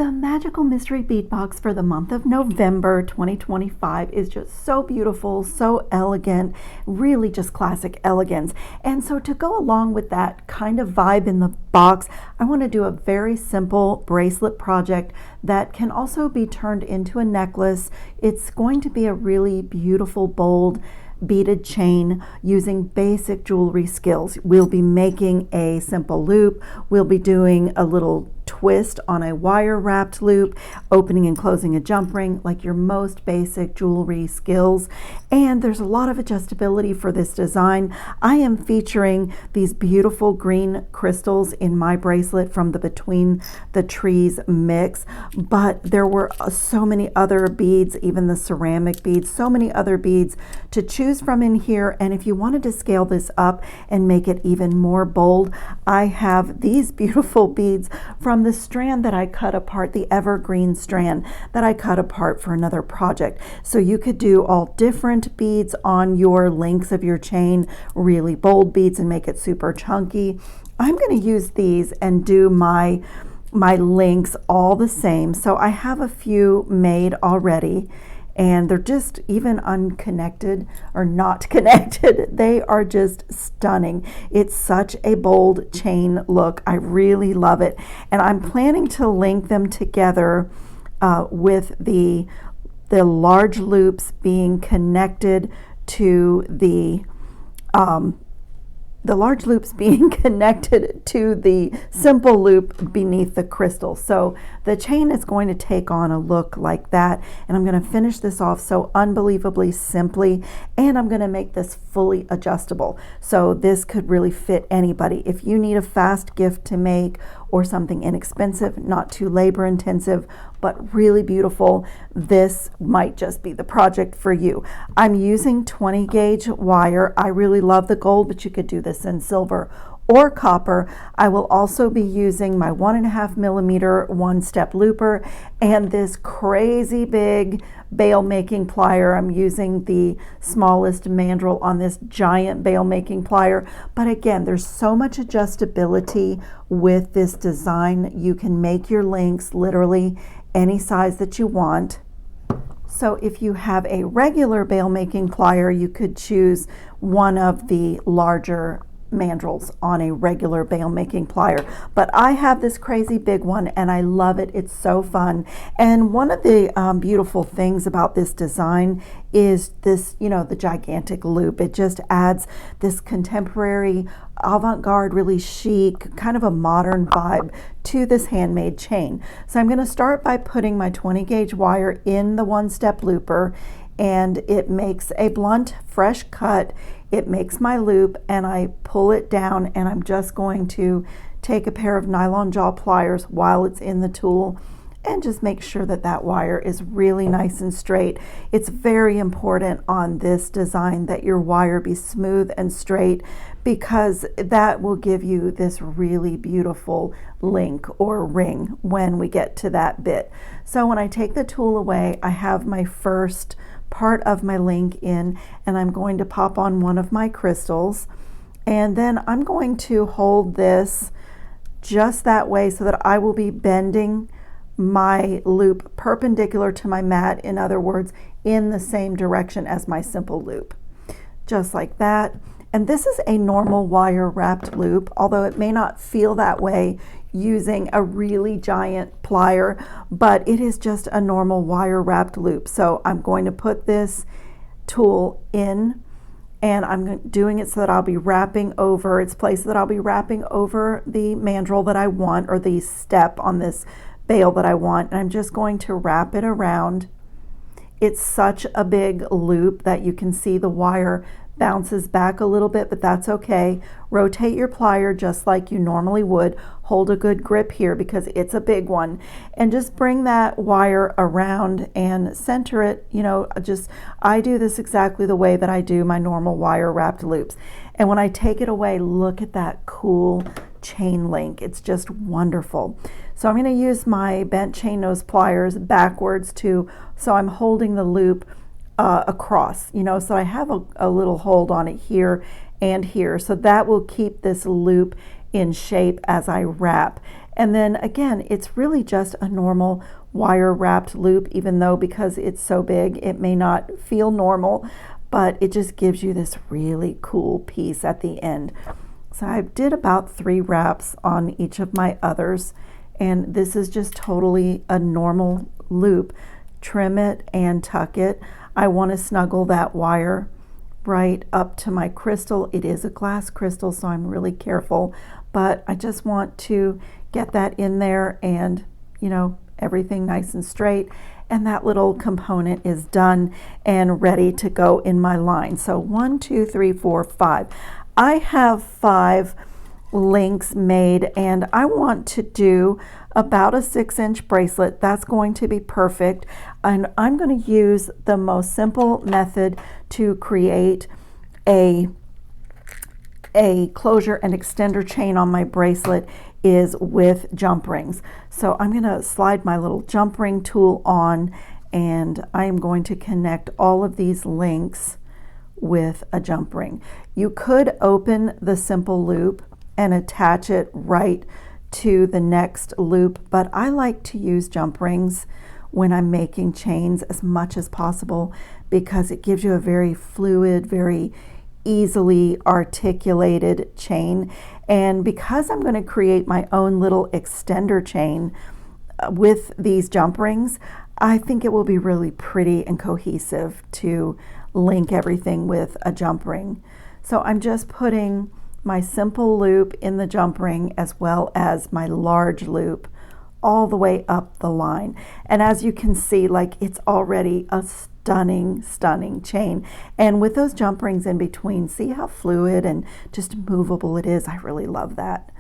The Magical Mystery Bead Box for the month of November 2025 is just so beautiful, so elegant, really just classic elegance. And so to go along with that kind of vibe in the box, I want to do a very simple bracelet project that can also be turned into a necklace. It's going to be a really beautiful, bold, beaded chain using basic jewelry skills. We'll be making a simple loop. We'll be doing a little twist on a wire wrapped loop, opening and closing a jump ring, like your most basic jewelry skills. And there's a lot of adjustability for this design. I am featuring these beautiful green crystals in my bracelet from the Between the Trees mix, but there were so many other beads, even the ceramic beads, so many other beads to choose from in here. And if you wanted to scale this up and make it even more bold, I have these beautiful beads from the strand that I cut apart, the evergreen strand that I cut apart for another project. So you could do all different beads on your links of your chain, really bold beads, and make it super chunky. I'm going to use these and do my links all the same. So I have a few made already, and they're just even unconnected or not connected. They are just stunning. It's such a bold chain look. I really love it. And I'm planning to link them together with the large loops being connected to the simple loop beneath the crystal. So the chain is going to take on a look like that, and I'm going to finish this off so unbelievably simply, and I'm going to make this fully adjustable. So this could really fit anybody. If you need a fast gift to make or something inexpensive, not too labor intensive, but really beautiful, this might just be the project for you. I'm using 20 gauge wire. I really love the gold, but you could do this in silver or copper. I will also be using my 1.5 millimeter one-step looper and this crazy big bail making plier. I'm using the smallest mandrel on this giant bail making plier. But again, there's so much adjustability with this design. You can make your links literally any size that you want. So if you have a regular bail making plier, you could choose one of the larger mandrels on a regular bail making plier, but I have this crazy big one and I love it. It's so fun. And one of the beautiful things about this design is this, the gigantic loop. It just adds this contemporary, avant-garde, really chic, kind of a modern vibe to this handmade chain. So I'm going to start by putting my 20 gauge wire in the one-step looper, and it makes a blunt, fresh cut. It makes my loop, and I pull it down, and I'm just going to take a pair of nylon jaw pliers while it's in the tool and just make sure that that wire is really nice and straight. It's very important on this design that your wire be smooth and straight, because that will give you this really beautiful link or ring when we get to that bit. So when I take the tool away, I have my first part of my link in, and I'm going to pop on one of my crystals, and then I'm going to hold this just that way so that I will be bending my loop perpendicular to my mat, in other words, in the same direction as my simple loop, just like that. And this is a normal wire wrapped loop, although it may not feel that way using a really giant plier, but it is just a normal wire wrapped loop. So I'm going to put this tool in, and I'm doing it so that I'll be wrapping over, it's placed that I'll be wrapping over the mandrel that I want, or the step on this bail that I want, and I'm just going to wrap it around. It's such a big loop that you can see the wire bounces back a little bit, but that's okay. Rotate your plier just like you normally would. Hold a good grip here because it's a big one, and just bring that wire around and center it. I do this exactly the way that I do my normal wire wrapped loops. And when I take it away, look at that cool chain link. It's just wonderful. So I'm going to use my bent chain nose pliers backwards so I'm holding the loop across, so I have a little hold on it here and here. So that will keep this loop in shape as I wrap. And then again, it's really just a normal wire wrapped loop, even though because it's so big, it may not feel normal, but it just gives you this really cool piece at the end. So I did about 3 wraps on each of my others, and this is just totally a normal loop. Trim it and tuck it. I want to snuggle that wire right up to my crystal. It is a glass crystal, so I'm really careful, but I just want to get that in there and, you know, everything nice and straight. And that little component is done and ready to go in my line. So 1, 2, 3, 4, 5. I have 5 links made, and I want to do about a 6-inch bracelet. That's going to be perfect. And I'm going to use the most simple method to create a closure and extender chain on my bracelet is with jump rings. So I'm going to slide my little jump ring tool on, and I am going to connect all of these links with a jump ring. You could open the simple loop and attach it right to the next loop, but I like to use jump rings when I'm making chains as much as possible because it gives you a very fluid, very easily articulated chain. And because I'm going to create my own little extender chain with these jump rings, I think it will be really pretty and cohesive to link everything with a jump ring. So I'm just putting my simple loop in the jump ring as well as my large loop all the way up the line. And as you can see, like, it's already a stunning chain. And with those jump rings in between, see how fluid and just movable it is. I really love that.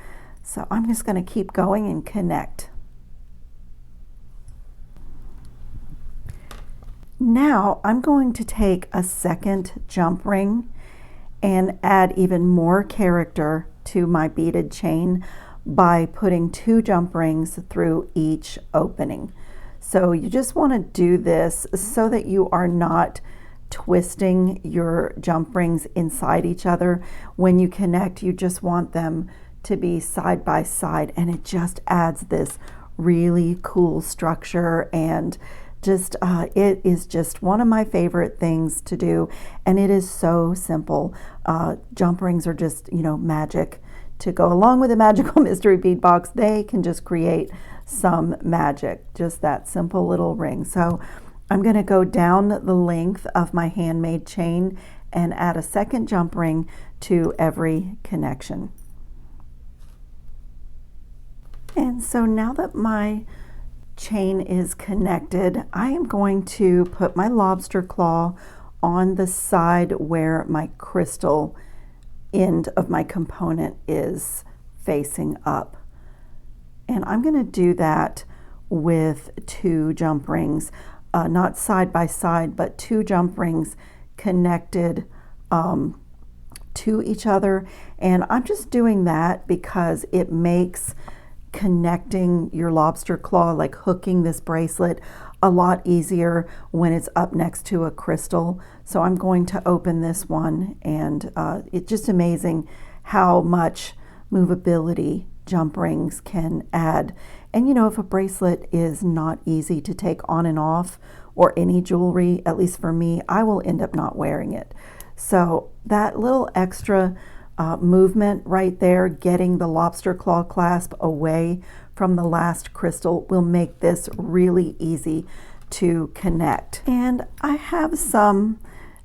So I'm just going to keep going and connect. Now I'm going to take a second jump ring and add even more character to my beaded chain by putting 2 jump rings through each opening. So you just want to do this so that you are not twisting your jump rings inside each other. When you connect, you just want them to be side by side, and it just adds this really cool structure, and just it is just one of my favorite things to do, and it is so simple. Jump rings are just, you know, magic to go along with a Magical Mystery Bead Box. They can just create some magic, just that simple little ring. So I'm going to go down the length of my handmade chain and add a second jump ring to every connection. And so now that my chain is connected, I am going to put my lobster claw on the side where my crystal end of my component is facing up. And I'm going to do that with 2 jump rings, not side by side, but 2 jump rings connected to each other. And I'm just doing that because it makes connecting your lobster claw, like hooking this bracelet, a lot easier when it's up next to a crystal. So I'm going to open this one, and it's just amazing how much movability jump rings can add. And you know, if a bracelet is not easy to take on and off, or any jewelry, at least for me, I will end up not wearing it. So that little extra movement right there, getting the lobster claw clasp away from the last crystal, will make this really easy to connect. And I have some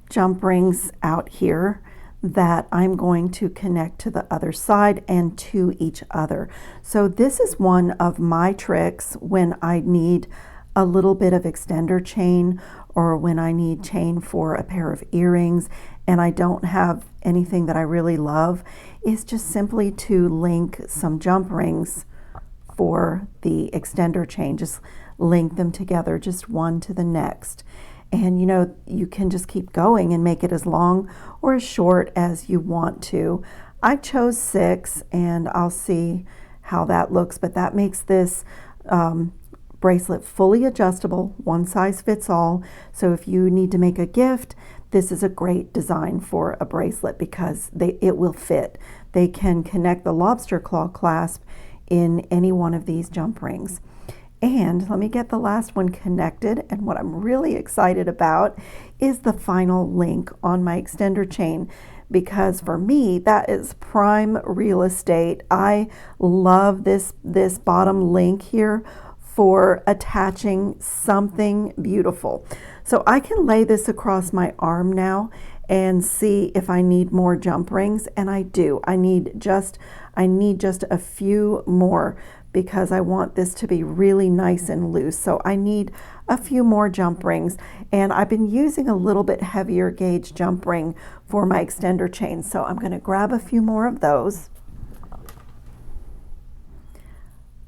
jump rings out here that I'm going to connect to the other side and to each other. So this is one of my tricks when I need a little bit of extender chain, or when I need chain for a pair of earrings and I don't have anything that I really love, is just simply to link some jump rings for the extender chain. Just link them together, just one to the next. And you know, you can just keep going and make it as long or as short as you want to. I chose 6, and I'll see how that looks, but that makes this bracelet fully adjustable, one size fits all. So if you need to make a gift, this is a great design for a bracelet because it will fit. They can connect the lobster claw clasp in any one of these jump rings. And let me get the last one connected, and what I'm really excited about is the final link on my extender chain, because for me that is prime real estate. I love this bottom link here for attaching something beautiful. So I can lay this across my arm now and see if I need more jump rings, and I do. I need just a few more because I want this to be really nice and loose. So I need a few more jump rings, and I've been using a little bit heavier gauge jump ring for my extender chain. So I'm going to grab a few more of those.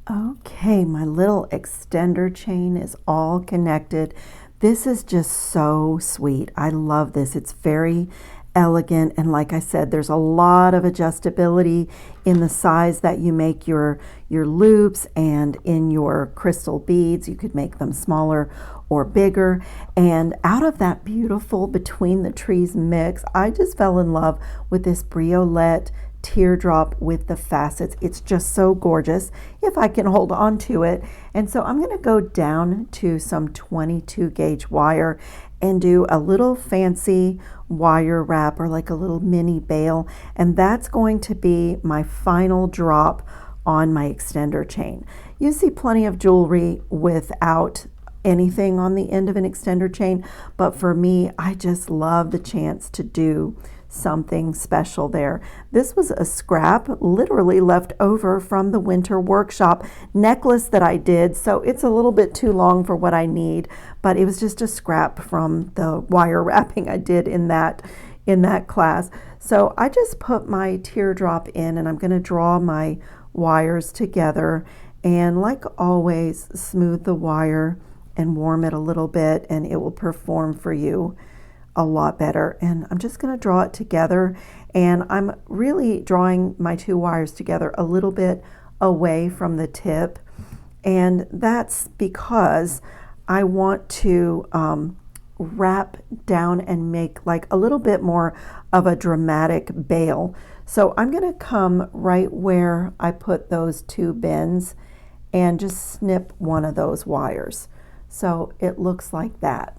Okay, my little extender chain is all connected. This is just so sweet. I love this. It's very elegant, and like I said, there's a lot of adjustability in the size that you make your loops, and in your crystal beads you could make them smaller or bigger. And out of that beautiful Between the Trees mix, I just fell in love with this Bracelet teardrop with the facets. It's just so gorgeous if I can hold on to it. And so I'm going to go down to some 22 gauge wire and do a little fancy wire wrap, or like a little mini bail, and that's going to be my final drop on my extender chain. You see plenty of jewelry without anything on the end of an extender chain, but for me, I just love the chance to do something special there. This was a scrap literally left over from the winter workshop necklace that I did, so it's a little bit too long for what I need, but it was just a scrap from the wire wrapping I did in that class. So I just put my teardrop in, and I'm going to draw my wires together, and like always, smooth the wire and warm it a little bit, and it will perform for you a lot better. And I'm just going to draw it together, and I'm really drawing my two wires together a little bit away from the tip, and that's because I want to wrap down and make like a little bit more of a dramatic bail. So I'm going to come right where I put those two bends and just snip one of those wires, so it looks like that.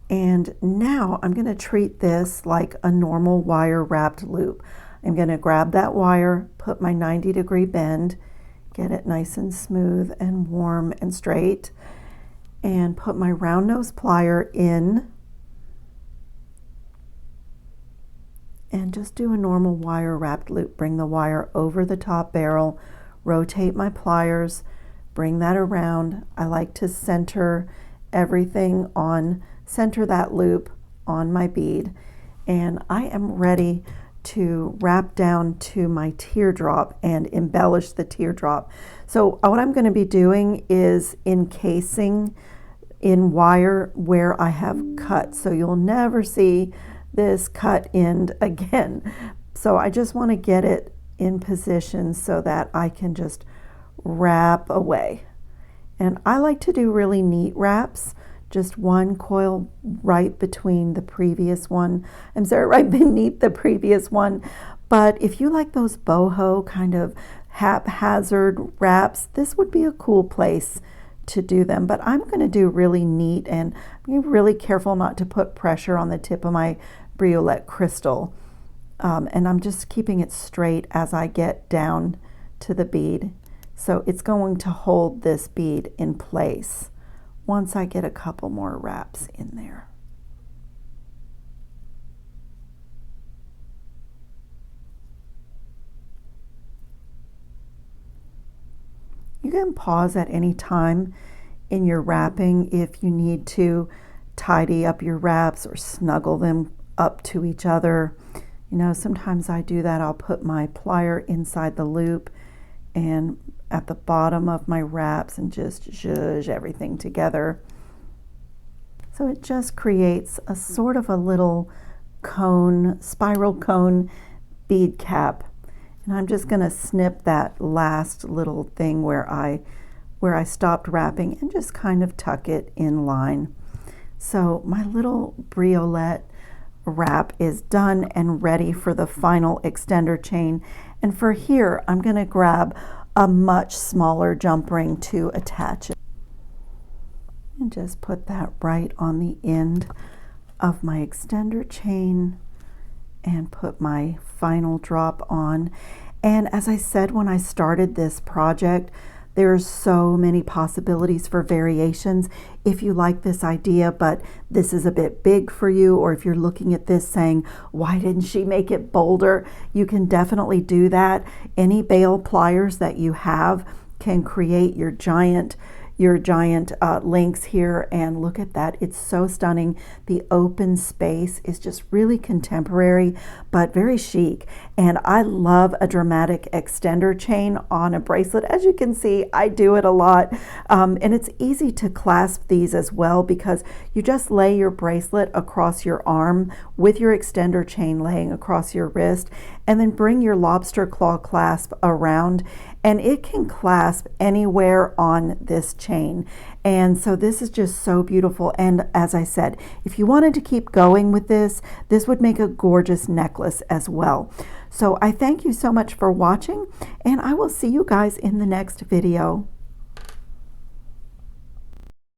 And now I'm going to treat this like a normal wire wrapped loop. I'm going to grab that wire, put my 90-degree bend, get it nice and smooth and warm and straight, and put my round nose plier in, and just do a normal wire wrapped loop. Bring the wire over the top barrel, rotate my pliers, bring that around. I like to center everything on, center that loop on my bead, and I am ready to wrap down to my teardrop and embellish the teardrop. So what I'm going to be doing is encasing in wire where I have cut, so you'll never see this cut end again. So I just want to get it in position so that I can just wrap away. And I like to do really neat wraps, just one coil right between the previous one. I'm sorry, right beneath the previous one. But if you like those boho kind of haphazard wraps, this would be a cool place to do them. But I'm going to do really neat, and be really careful not to put pressure on the tip of my Bracelet crystal. And I'm just keeping it straight as I get down to the bead. So it's going to hold this bead in place once I get a couple more wraps in there. You can pause at any time in your wrapping if you need to tidy up your wraps or snuggle them up to each other. You know, sometimes I do that. I'll put my plier inside the loop and at the bottom of my wraps and just zhuzh everything together. So it just creates a sort of a little cone, spiral cone bead cap. And I'm just going to snip that last little thing where I stopped wrapping and just kind of tuck it in line. So my little Bracelet wrap is done and ready for the final extender chain. And for here, I'm going to grab a much smaller jump ring to attach it. And just put that right on the end of my extender chain and put my final drop on. And as I said when I started this project, there's so many possibilities for variations. If you like this idea, but this is a bit big for you, or if you're looking at this saying, why didn't she make it bolder? You can definitely do that. Any bail pliers that you have can create your giant links here, and look at that. It's so stunning. The open space is just really contemporary but very chic, and I love a dramatic extender chain on a bracelet. As you can see, I do it a lot, and it's easy to clasp these as well because you just lay your bracelet across your arm with your extender chain laying across your wrist, and then bring your lobster claw clasp around, and it can clasp anywhere on this chain. And so this is just so beautiful. And as I said, if you wanted to keep going with this would make a gorgeous necklace as well. So I thank you so much for watching, and I will see you guys in the next video.